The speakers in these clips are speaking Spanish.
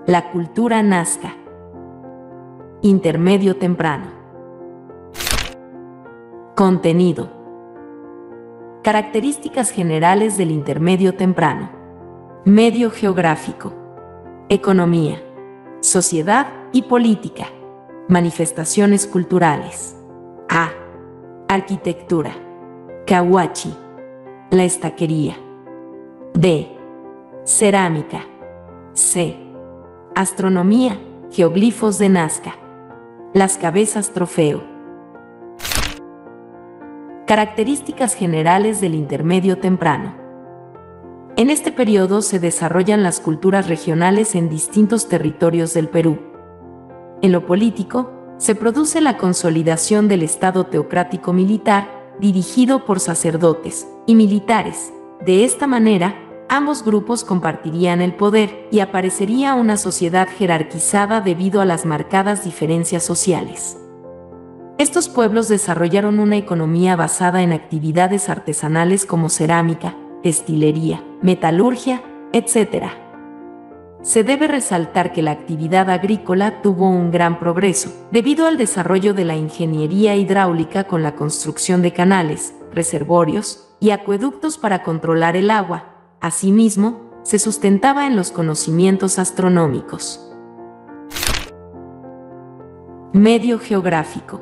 La cultura nazca. Intermedio temprano. Contenido. Características generales del intermedio temprano. Medio geográfico. Economía, sociedad y política. Manifestaciones culturales. A. Arquitectura. Cahuachi. La estaquería. D. Cerámica. C. Astronomía, geoglifos de Nazca. Las cabezas trofeo. Características generales del intermedio temprano. En este periodo se desarrollan las culturas regionales en distintos territorios del Perú. En lo político, se produce la consolidación del Estado teocrático militar, dirigido por sacerdotes y militares. De esta manera, ambos grupos compartirían el poder y aparecería una sociedad jerarquizada debido a las marcadas diferencias sociales. Estos pueblos desarrollaron una economía basada en actividades artesanales como cerámica, destilería, metalurgia, etc. Se debe resaltar que la actividad agrícola tuvo un gran progreso, debido al desarrollo de la ingeniería hidráulica con la construcción de canales, reservorios y acueductos para controlar el agua. Asimismo, se sustentaba en los conocimientos astronómicos. Medio geográfico.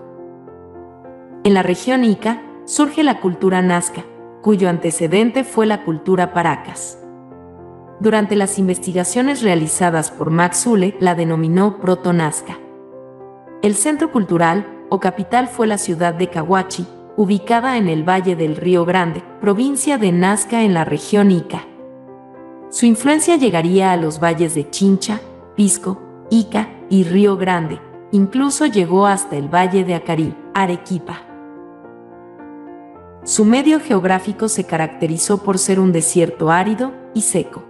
En la región Ica surge la cultura nazca, cuyo antecedente fue la cultura Paracas. Durante las investigaciones realizadas por Max Zule, la denominó Proto-Nazca. El centro cultural o capital fue la ciudad de Cahuachi, ubicada en el Valle del Río Grande, provincia de Nazca en la región Ica. Su influencia llegaría a los valles de Chincha, Pisco, Ica y Río Grande, incluso llegó hasta el Valle de Acarí, Arequipa. Su medio geográfico se caracterizó por ser un desierto árido y seco.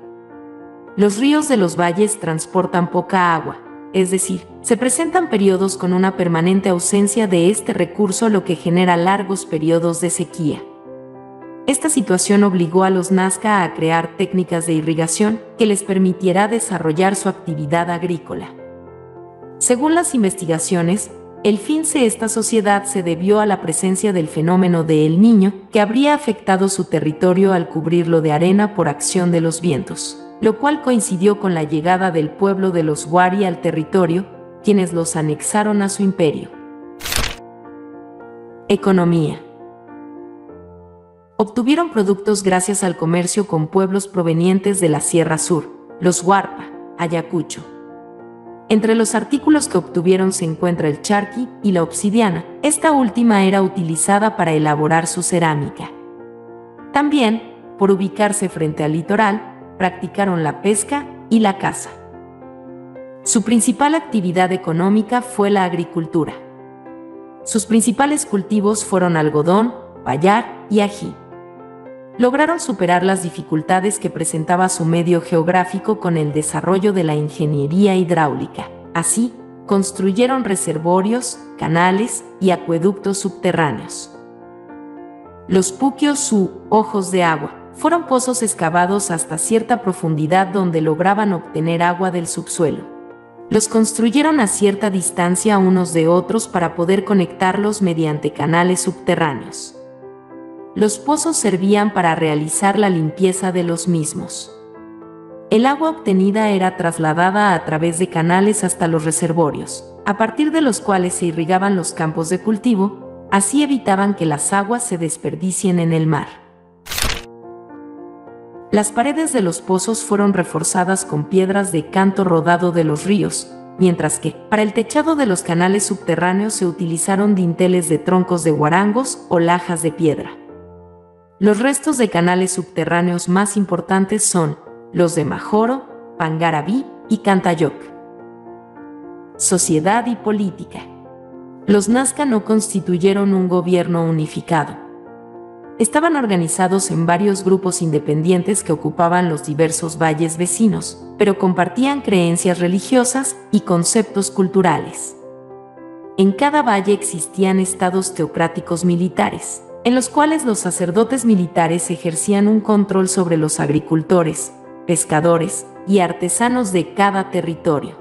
Los ríos de los valles transportan poca agua, es decir, se presentan periodos con una permanente ausencia de este recurso, lo que genera largos periodos de sequía. Esta situación obligó a los nazca a crear técnicas de irrigación que les permitiera desarrollar su actividad agrícola. Según las investigaciones, el fin de esta sociedad se debió a la presencia del fenómeno de El Niño, que habría afectado su territorio al cubrirlo de arena por acción de los vientos, lo cual coincidió con la llegada del pueblo de los Wari al territorio, quienes los anexaron a su imperio. Economía. Obtuvieron productos gracias al comercio con pueblos provenientes de la Sierra Sur, los Huarpa, Ayacucho. Entre los artículos que obtuvieron se encuentra el charqui y la obsidiana. Esta última era utilizada para elaborar su cerámica. También, por ubicarse frente al litoral, practicaron la pesca y la caza. Su principal actividad económica fue la agricultura. Sus principales cultivos fueron algodón, payar y ají. Lograron superar las dificultades que presentaba su medio geográfico con el desarrollo de la ingeniería hidráulica. Así, construyeron reservorios, canales y acueductos subterráneos. Los puquios u ojos de agua fueron pozos excavados hasta cierta profundidad donde lograban obtener agua del subsuelo. Los construyeron a cierta distancia unos de otros para poder conectarlos mediante canales subterráneos. Los pozos servían para realizar la limpieza de los mismos. El agua obtenida era trasladada a través de canales hasta los reservorios, a partir de los cuales se irrigaban los campos de cultivo, así evitaban que las aguas se desperdicien en el mar. Las paredes de los pozos fueron reforzadas con piedras de canto rodado de los ríos, mientras que, para el techado de los canales subterráneos se utilizaron dinteles de troncos de guarangos o lajas de piedra. Los restos de canales subterráneos más importantes son los de Majoro, Pangarabí y Cantayoc. Sociedad y política. Los nazca no constituyeron un gobierno unificado. Estaban organizados en varios grupos independientes que ocupaban los diversos valles vecinos, pero compartían creencias religiosas y conceptos culturales. En cada valle existían estados teocráticos militares, en los cuales los sacerdotes militares ejercían un control sobre los agricultores, pescadores, y artesanos de cada territorio.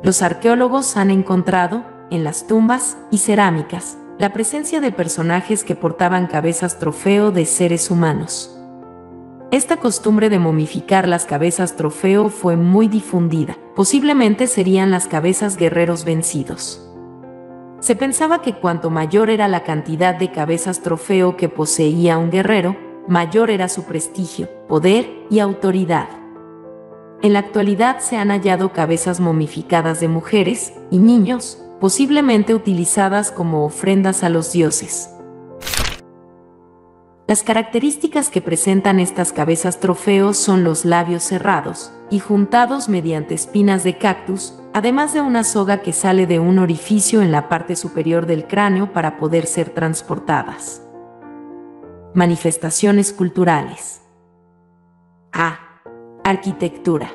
Los arqueólogos han encontrado, en las tumbas y cerámicas, la presencia de personajes que portaban cabezas trofeo de seres humanos. Esta costumbre de momificar las cabezas trofeo fue muy difundida. Posiblemente serían las cabezas guerreros vencidos. Se pensaba que cuanto mayor era la cantidad de cabezas trofeo que poseía un guerrero, mayor era su prestigio, poder y autoridad. En la actualidad se han hallado cabezas momificadas de mujeres y niños, posiblemente utilizadas como ofrendas a los dioses. Las características que presentan estas cabezas trofeo son los labios cerrados y juntados mediante espinas de cactus, además de una soga que sale de un orificio en la parte superior del cráneo para poder ser transportadas. Manifestaciones culturales. A. Arquitectura.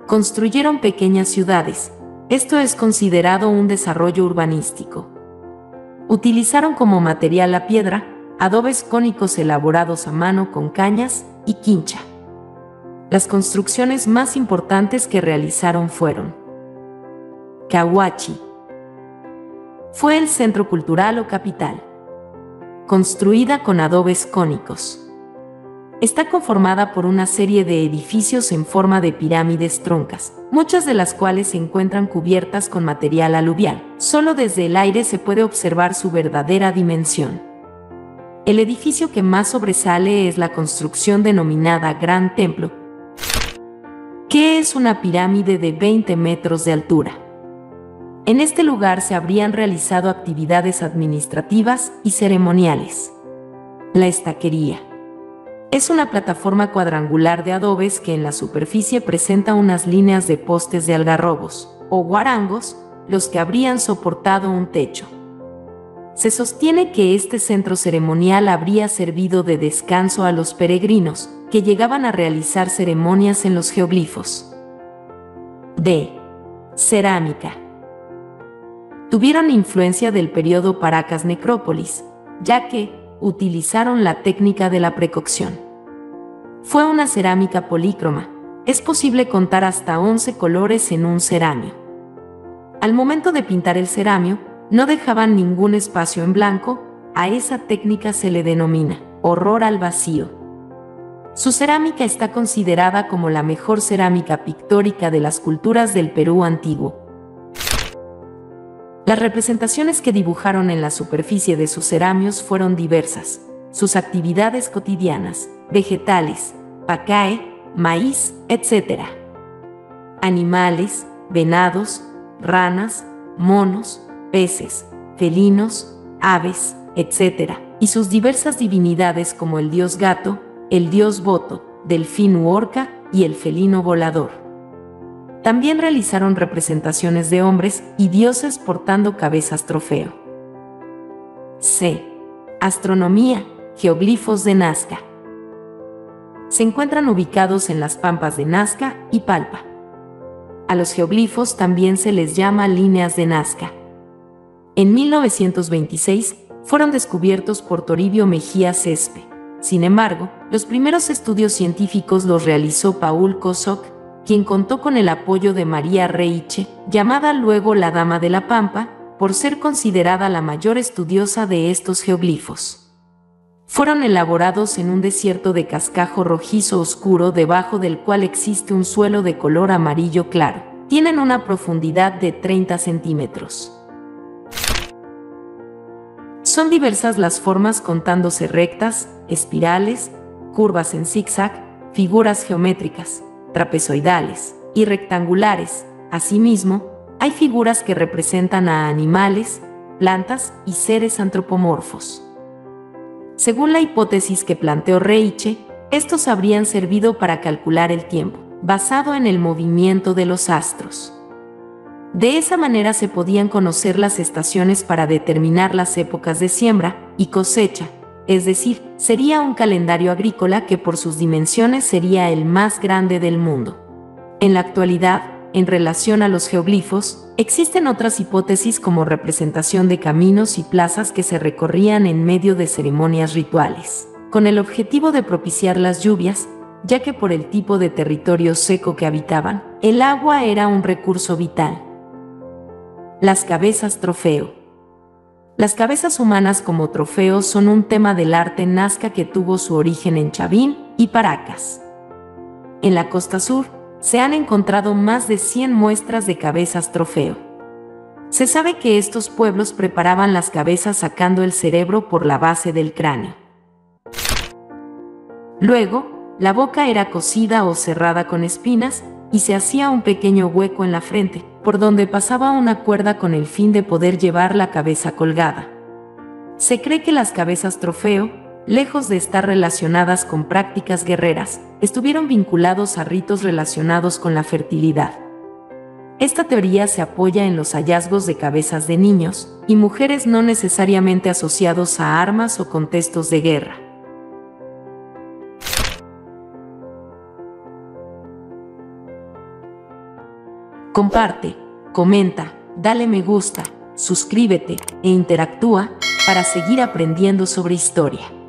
Construyeron pequeñas ciudades. Esto es considerado un desarrollo urbanístico. Utilizaron como material la piedra, adobes cónicos elaborados a mano con cañas y quincha. Las construcciones más importantes que realizaron fueron: Cahuachi. Fue el centro cultural o capital. Construida con adobes cónicos. Está conformada por una serie de edificios en forma de pirámides troncas, muchas de las cuales se encuentran cubiertas con material aluvial. Solo desde el aire se puede observar su verdadera dimensión. El edificio que más sobresale es la construcción denominada Gran Templo, que es una pirámide de 20 metros de altura. En este lugar se habrían realizado actividades administrativas y ceremoniales. La estaquería. Es una plataforma cuadrangular de adobes que en la superficie presenta unas líneas de postes de algarrobos, o guarangos, los que habrían soportado un techo. Se sostiene que este centro ceremonial habría servido de descanso a los peregrinos, que llegaban a realizar ceremonias en los geoglifos. D. Cerámica. Tuvieron influencia del periodo Paracas-Necrópolis, ya que utilizaron la técnica de la precocción. Fue una cerámica polícroma. Es posible contar hasta 11 colores en un cerámio. Al momento de pintar el cerámio, no dejaban ningún espacio en blanco. A esa técnica se le denomina horror al vacío. Su cerámica está considerada como la mejor cerámica pictórica de las culturas del Perú antiguo. Las representaciones que dibujaron en la superficie de sus cerámios fueron diversas. Sus actividades cotidianas, vegetales, pacae, maíz, etc. Animales, venados, ranas, monos, peces, felinos, aves, etc. Y sus diversas divinidades como el dios gato, el dios boto, delfín u orca y el felino volador. También realizaron representaciones de hombres y dioses portando cabezas trofeo. C. Astronomía, geoglifos de Nazca. Se encuentran ubicados en las pampas de Nazca y Palpa. A los geoglifos también se les llama líneas de Nazca. En 1926 fueron descubiertos por Toribio Mejía Cespe. Sin embargo, los primeros estudios científicos los realizó Paul Kosok, quien contó con el apoyo de María Reiche, llamada luego la Dama de la Pampa, por ser considerada la mayor estudiosa de estos geoglifos. Fueron elaborados en un desierto de cascajo rojizo oscuro debajo del cual existe un suelo de color amarillo claro. Tienen una profundidad de 30 centímetros. Son diversas las formas contándose rectas, espirales, curvas en zigzag, figuras geométricas, trapezoidales y rectangulares. Asimismo, hay figuras que representan a animales, plantas y seres antropomorfos. Según la hipótesis que planteó Reiche, estos habrían servido para calcular el tiempo, basado en el movimiento de los astros. De esa manera se podían conocer las estaciones para determinar las épocas de siembra y cosecha, es decir, sería un calendario agrícola que por sus dimensiones sería el más grande del mundo. En la actualidad, en relación a los geoglifos, existen otras hipótesis como representación de caminos y plazas que se recorrían en medio de ceremonias rituales, con el objetivo de propiciar las lluvias, ya que por el tipo de territorio seco que habitaban, el agua era un recurso vital. Las cabezas trofeo. Las cabezas humanas como trofeo son un tema del arte nazca que tuvo su origen en Chavín y Paracas. En la costa sur, se han encontrado más de 100 muestras de cabezas trofeo. Se sabe que estos pueblos preparaban las cabezas sacando el cerebro por la base del cráneo. Luego, la boca era cosida o cerrada con espinas y se hacía un pequeño hueco en la frente, por donde pasaba una cuerda con el fin de poder llevar la cabeza colgada. Se cree que las cabezas trofeo, lejos de estar relacionadas con prácticas guerreras, estuvieron vinculados a ritos relacionados con la fertilidad. Esta teoría se apoya en los hallazgos de cabezas de niños y mujeres no necesariamente asociados a armas o contextos de guerra. Comparte, comenta, dale me gusta, suscríbete e interactúa para seguir aprendiendo sobre historia.